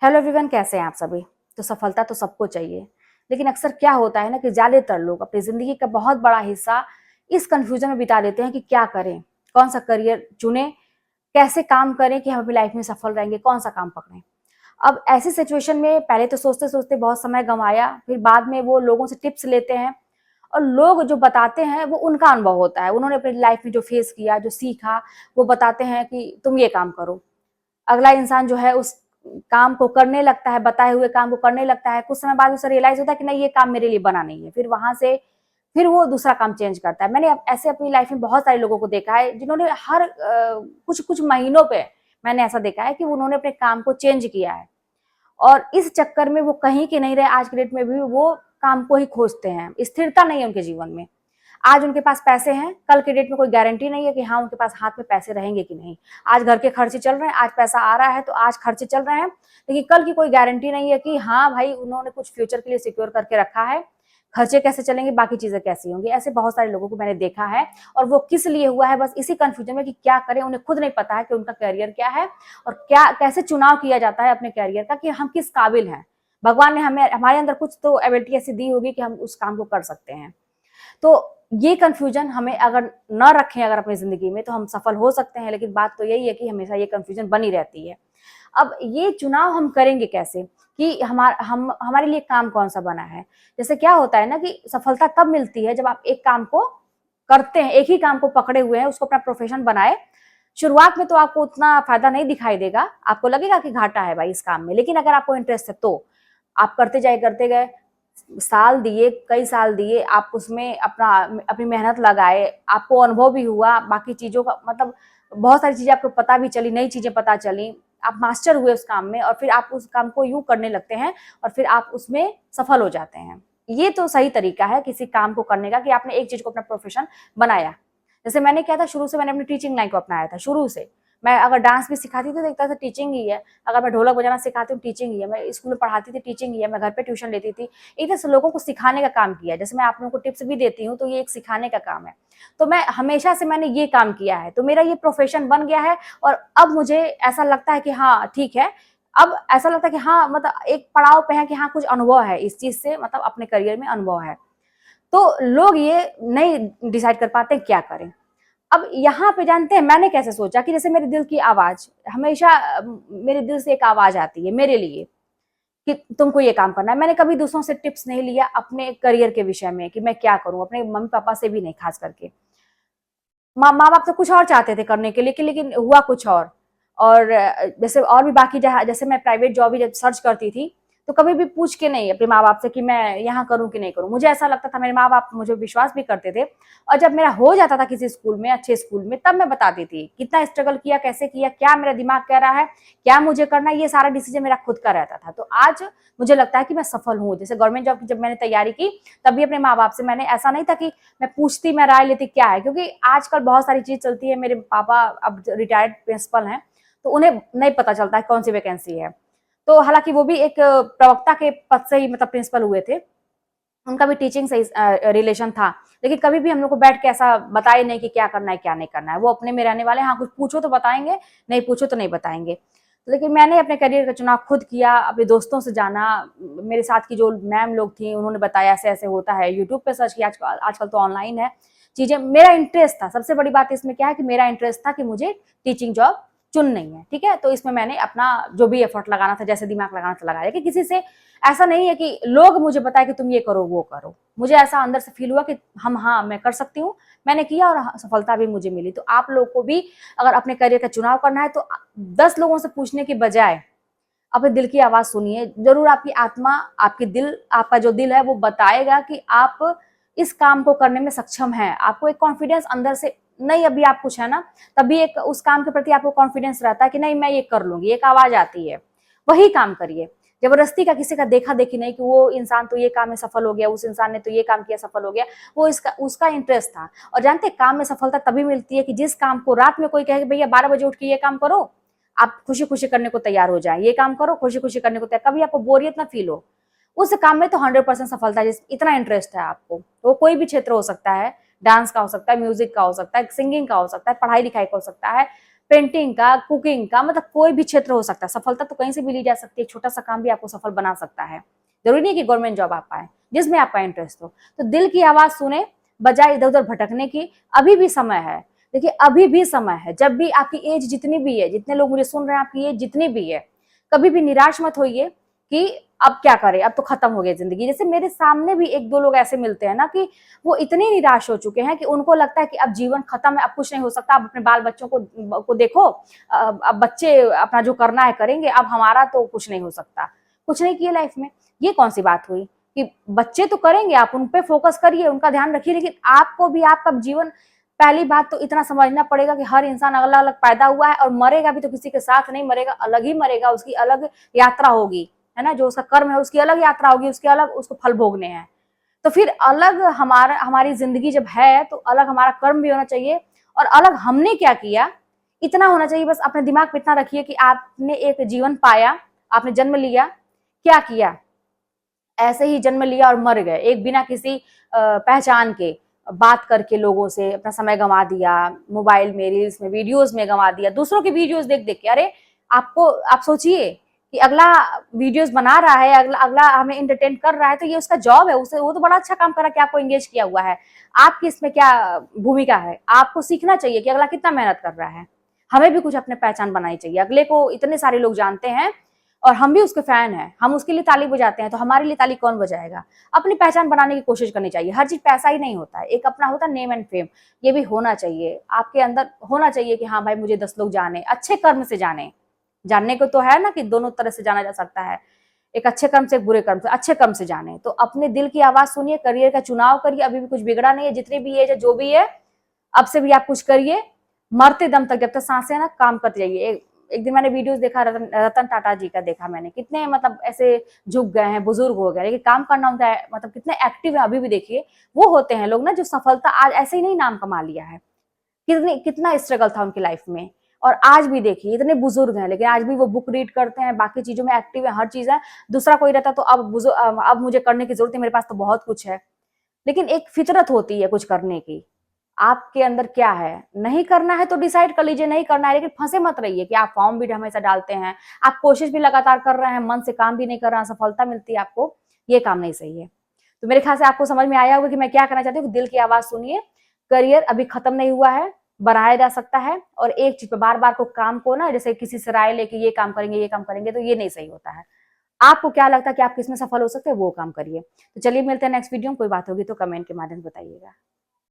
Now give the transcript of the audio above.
Hello everyone, कैसे हैं आप सभी। तो सफलता तो सबको चाहिए, लेकिन अक्सर क्या होता है ना कि ज्यादातर लोग अपनी जिंदगी का बहुत बड़ा हिस्सा इस कंफ्यूजन में बिता देते हैं कि क्या करें, कौन सा करियर चुने, कैसे काम करें कि हम अपनी लाइफ में सफल रहेंगे, कौन सा काम पकड़ें। अब ऐसी सिचुएशन में पहले तो सोचते सोचते बहुत समय गंवाया, फिर बाद में वो लोगों से टिप्स लेते हैं और लोग जो बताते हैं वो उनका अनुभव होता है, उन्होंने अपनी लाइफ में जो फेस किया, जो सीखा, वो बताते हैं कि तुम ये काम करो। अगला इंसान जो है उस काम को करने लगता है, बताए हुए काम को करने लगता है। कुछ समय बाद उसे रियलाइज होता है कि नहीं, ये काम मेरे लिए बना नहीं है। फिर वहां से फिर वो दूसरा काम चेंज करता है। मैंने ऐसे अपनी लाइफ में बहुत सारे लोगों को देखा है जिन्होंने हर कुछ कुछ महीनों पे मैंने ऐसा देखा है कि उन्होंने अपने काम को चेंज किया है और इस चक्कर में वो कहीं के नहीं रहे। आज के डेट में भी वो काम को ही खोजते हैं, स्थिरता नहीं है उनके जीवन में। आज उनके पास पैसे हैं, कल के डेट में कोई गारंटी नहीं है कि हाँ उनके पास हाथ में पैसे रहेंगे कि नहीं। आज घर के खर्चे चल रहे हैं, आज पैसा आ रहा है तो आज खर्चे चल रहे हैं, लेकिन कल की कोई गारंटी नहीं है कि हाँ भाई उन्होंने कुछ फ्यूचर के लिए सिक्योर करके रखा है। खर्चे कैसे चलेंगे, बाकी चीजें कैसी होंगी। ऐसे बहुत सारे लोगों को मैंने देखा है और वो किस लिए हुआ है, बस इसी कंफ्यूजन में कि क्या करें। उन्हें खुद नहीं पता है कि उनका करियर क्या है और क्या कैसे चुनाव किया जाता है अपने करियर का, कि हम किस काबिल हैं। भगवान ने हमें, हमारे अंदर कुछ तो एबिलिटी ऐसी दी होगी कि हम उस काम को कर सकते हैं। तो ये कंफ्यूजन हमें अगर न रखें अगर अपनी जिंदगी में, तो हम सफल हो सकते हैं। लेकिन बात तो यही है कि हमेशा ये कंफ्यूजन बनी रहती है। अब ये चुनाव हम करेंगे कैसे कि हमारे लिए काम कौन सा बना है। जैसे क्या होता है ना कि सफलता तब मिलती है जब आप एक काम को करते हैं, एक ही काम को पकड़े हुए हैं, उसको अपना प्रोफेशन बनाए। शुरुआत में तो आपको उतना फायदा नहीं दिखाई देगा, आपको लगेगा कि घाटा है भाई इस काम में, लेकिन अगर आपको इंटरेस्ट है तो आप करते गए, साल दिए, कई साल दिए, आप उसमें अपनी मेहनत लगाए, आपको अनुभव भी हुआ, बाकी चीजों का मतलब बहुत सारी चीजें आपको पता भी चली, नई चीजें पता चली, आप मास्टर हुए उस काम में और फिर आप उस काम को यूं करने लगते हैं और फिर आप उसमें सफल हो जाते हैं। ये तो सही तरीका है किसी काम को करने का कि आपने एक चीज को अपना प्रोफेशन बनाया। जैसे मैंने क्या था, शुरू से मैंने अपनी टीचिंग लाइन को अपनाया था। शुरू से मैं अगर डांस भी सिखाती थी तो एक तरह से टीचिंग ही है, अगर मैं ढोलक बजाना सिखाती हूँ टीचिंग ही है, मैं स्कूल में पढ़ाती थी टीचिंग ही है, मैं घर पे ट्यूशन लेती थी। एक तरह से लोगों को सिखाने का काम किया। जैसे मैं आप लोगों को टिप्स भी देती हूँ तो ये एक सिखाने का काम है। तो मैं हमेशा से मैंने ये काम किया है, तो मेरा ये प्रोफेशन बन गया है। और अब मुझे ऐसा लगता है कि हाँ ठीक है, अब ऐसा लगता है कि हाँ मतलब एक पड़ाव पे है कि हाँ कुछ अनुभव है इस चीज से, मतलब अपने करियर में अनुभव है। तो लोग ये नहीं डिसाइड कर पाते क्या करें। अब यहाँ पे जानते हैं मैंने कैसे सोचा कि जैसे मेरे दिल की आवाज हमेशा, मेरे दिल से एक आवाज आती है मेरे लिए कि तुमको ये काम करना है। मैंने कभी दूसरों से टिप्स नहीं लिया अपने करियर के विषय में कि मैं क्या करूं, अपने मम्मी पापा से भी नहीं, खास करके माँ बाप तो कुछ और चाहते थे करने के लिए लेकिन हुआ कुछ और जैसे और भी बाकी जैसे मैं प्राइवेट जॉब भी जब सर्च करती थी तो कभी भी पूछ के नहीं अपने माँ बाप से कि मैं यहाँ करूँ कि नहीं करूँ। मुझे ऐसा लगता था, मेरे माँ बाप मुझे विश्वास भी करते थे और जब मेरा हो जाता था किसी स्कूल में, अच्छे स्कूल में, तब मैं बताती थी कितना स्ट्रगल किया, कैसे किया, क्या मेरा दिमाग कह रहा है, क्या मुझे करना है। ये सारा डिसीजन मेरा खुद का रहता था। तो आज मुझे लगता है कि मैं सफल हूँ। जैसे गवर्नमेंट जॉब की जब मैंने तैयारी की तब भी अपने माँ बाप से मैंने, ऐसा नहीं था कि मैं पूछती, मैं राय लेती क्या है, क्योंकि आजकल बहुत सारी चीज चलती है। मेरे पापा अब रिटायर्ड प्रिंसिपल हैं तो उन्हें नहीं पता चलता है कौन सी वैकेंसी है। तो हालांकि वो भी एक प्रवक्ता के पद से ही मतलब प्रिंसिपल हुए थे, उनका भी टीचिंग से रिलेशन था, लेकिन कभी भी हम लोग को बैठ के ऐसा बताए नहीं कि क्या करना है क्या नहीं करना है। वो अपने में रहने वाले, हाँ कुछ पूछो तो बताएंगे, नहीं पूछो तो नहीं बताएंगे। लेकिन मैंने अपने करियर का चुनाव खुद किया, अपने दोस्तों से जाना, मेरे साथ की जो मैम लोग थी उन्होंने बताया ऐसे ऐसे होता है, यूट्यूब पे सर्च किया, आजकल तो ऑनलाइन है चीजें। मेरा इंटरेस्ट था, सबसे बड़ी बात इसमें क्या है कि मेरा इंटरेस्ट था कि मुझे टीचिंग जॉब चुन नहीं है, ठीक है। तो इसमें मैंने अपना जो भी एफर्ट लगाना था, जैसे दिमाग लगाना था लगाया, कि किसी से ऐसा नहीं है कि लोग मुझे बताए कि तुम ये करो वो करो। मुझे ऐसा अंदर से फील हुआ कि हाँ मैं कर सकती हूँ, मैंने किया और सफलता भी मुझे मिली। तो आप लोग को भी अगर अपने करियर का चुनाव करना है तो 10 लोगों से पूछने के बजाय अपने दिल की आवाज सुनिए। जरूर आपकी आत्मा, आपकी दिल, आपका जो दिल है वो बताएगा कि आप इस काम को करने में सक्षम हैं। आपको एक कॉन्फिडेंस अंदर से, नहीं अभी आप कुछ है ना, तभी एक उस काम के प्रति आपको कॉन्फिडेंस रहता है कि नहीं मैं ये कर लूंगी, एक आवाज आती है, वही काम करिए। जबरदस्ती का किसी का देखा देखी नहीं कि वो इंसान तो ये काम में सफल हो गया, उस इंसान ने तो ये काम किया सफल हो गया, वो इसका उसका इंटरेस्ट था। और जानते काम में सफलता तभी मिलती है कि जिस काम को रात में कोई कहे कि भैया 12 बजे उठ के ये काम करो, आप खुशी खुशी करने को तैयार हो जाए, ये काम करो खुशी खुशी करने को तैयार, कभी आपको बोरियत ना फील हो उस काम में। तो 100% सफलता है, इतना इंटरेस्ट है आपको। वो कोई भी क्षेत्र हो सकता है, डांस का हो सकता है, म्यूजिक का हो सकता है, सिंगिंग का हो सकता है, पढ़ाई लिखाई का हो सकता है, पेंटिंग का, कुकिंग का, मतलब कोई भी क्षेत्र हो सकता है। सफलता तो कहीं से भी ली जा सकती है, एक छोटा सा काम भी आपको सफल बना सकता है। जरूरी नहीं कि गवर्नमेंट जॉब आप पाए, जिसमें आपका इंटरेस्ट हो। तो दिल की आवाज सुने बजाय इधर उधर भटकने की। अभी भी समय है, देखिए अभी भी समय है। जब भी आपकी एज जितनी भी है, जितने लोग मुझे सुन रहे हैं, आपकी एज जितनी भी है, कभी भी निराश मत होइए कि अब क्या करें, अब तो खत्म हो गई जिंदगी। जैसे मेरे सामने भी एक दो लोग ऐसे मिलते हैं ना कि वो इतने निराश हो चुके हैं कि उनको लगता है कि अब जीवन खत्म है, अब कुछ नहीं हो सकता, अब अपने बाल बच्चों को देखो, अब बच्चे अपना जो करना है करेंगे, अब हमारा तो कुछ नहीं हो सकता। कुछ नहीं किया लाइफ में, ये कौन सी बात हुई कि बच्चे तो करेंगे, आप उन पे फोकस करिए, उनका ध्यान रखिए, लेकिन आपको भी आपका जीवन, पहली बात तो इतना समझना पड़ेगा कि हर इंसान अलग अलग पैदा हुआ है और मरेगा भी तो किसी के साथ नहीं मरेगा, अलग ही मरेगा, उसकी अलग यात्रा होगी, है ना। जो उसका कर्म है उसकी अलग यात्रा होगी, उसके अलग उसको फल भोगने हैं। तो फिर अलग हमारी जिंदगी जब है तो अलग हमारा कर्म भी होना चाहिए और अलग हमने क्या किया इतना होना चाहिए। बस अपने दिमाग में इतना रखिए कि आपने एक जीवन पाया, आपने जन्म लिया, क्या किया, ऐसे ही जन्म लिया और मर गए, एक बिना किसी पहचान के, बात करके लोगों से अपना समय गंवा दिया, मोबाइल में, रील्स में, वीडियोस में गंवा दिया, दूसरों के वीडियोस देख देख के। अरे आपको, आप सोचिए कि अगला वीडियोस बना रहा है, अगला अगला हमें इंटरटेन कर रहा है, तो ये उसका जॉब है, उसे वो तो बड़ा अच्छा काम कर रहा है कि आपको एंगेज किया हुआ है। आपकी इसमें क्या भूमिका है? आपको सीखना चाहिए कि अगला कितना मेहनत कर रहा है। हमें भी कुछ अपने पहचान बनानी चाहिए। अगले को इतने सारे लोग जानते हैं और हम भी उसके फैन हैं, हम उसके लिए ताली बजाते हैं, तो हमारे लिए ताली कौन बजाएगा? अपनी पहचान बनाने की कोशिश करनी चाहिए। हर चीज पैसा ही नहीं होता है, एक अपना होता है नेम एंड फेम, ये भी होना चाहिए आपके अंदर, होना चाहिए कि हाँ भाई मुझे 10 लोग जाने, अच्छे कर्म से जाने। जानने को तो है ना कि दोनों तरह से जाना जा सकता है, एक अच्छे कर्म से, एक बुरे कर्म से। अच्छे कर्म से जाने, तो अपने दिल की आवाज सुनिए, करियर का चुनाव करिए, अभी भी कुछ बिगड़ा नहीं है, जितनी भी एज है, जो भी है, अब से भी आप कुछ करिए, मरते दम तक, जब तक सांसें ना, काम करते जाइए। एक दिन मैंने वीडियोस देखा, रतन टाटा जी का देखा मैंने, कितने मतलब ऐसे झुक गए हैं, बुजुर्ग हो गए, लेकिन काम करना उनका मतलब कितने एक्टिव है अभी भी। देखिए वो होते हैं लोग ना जो सफलता आज ऐसे ही नहीं नाम कमा लिया है, कितना स्ट्रगल था उनकी लाइफ में, और आज भी देखिए इतने बुजुर्ग हैं लेकिन आज भी वो बुक रीड करते हैं, बाकी चीजों में एक्टिव है, हर चीज है। दूसरा कोई रहता तो अब मुझे करने की जरूरत है, मेरे पास तो बहुत कुछ है। लेकिन एक फितरत होती है कुछ करने की, आपके अंदर क्या है, नहीं करना है तो डिसाइड कर लीजिए नहीं करना है, लेकिन फंसे मत रहिए कि आप फॉर्म भी हमेशा डालते हैं, आप कोशिश भी लगातार कर रहे हैं, मन से काम भी नहीं कर रहे हैं, सफलता मिलती है आपको, ये काम नहीं सही है। तो मेरे ख्याल से आपको समझ में आया होगा कि मैं क्या करना चाहती हूँ। दिल की आवाज सुनिए, करियर अभी खत्म नहीं हुआ है, बढ़ाया जा सकता है, और एक चीज पे बार बार को काम को ना, जैसे किसी से राय लेके ये काम करेंगे ये काम करेंगे, तो ये नहीं सही होता है। आपको क्या लगता है कि आप किसमें सफल हो सकते हैं, वो काम करिए। तो चलिए मिलते हैं नेक्स्ट वीडियो में, कोई बात होगी तो कमेंट के माध्यम से बताइएगा।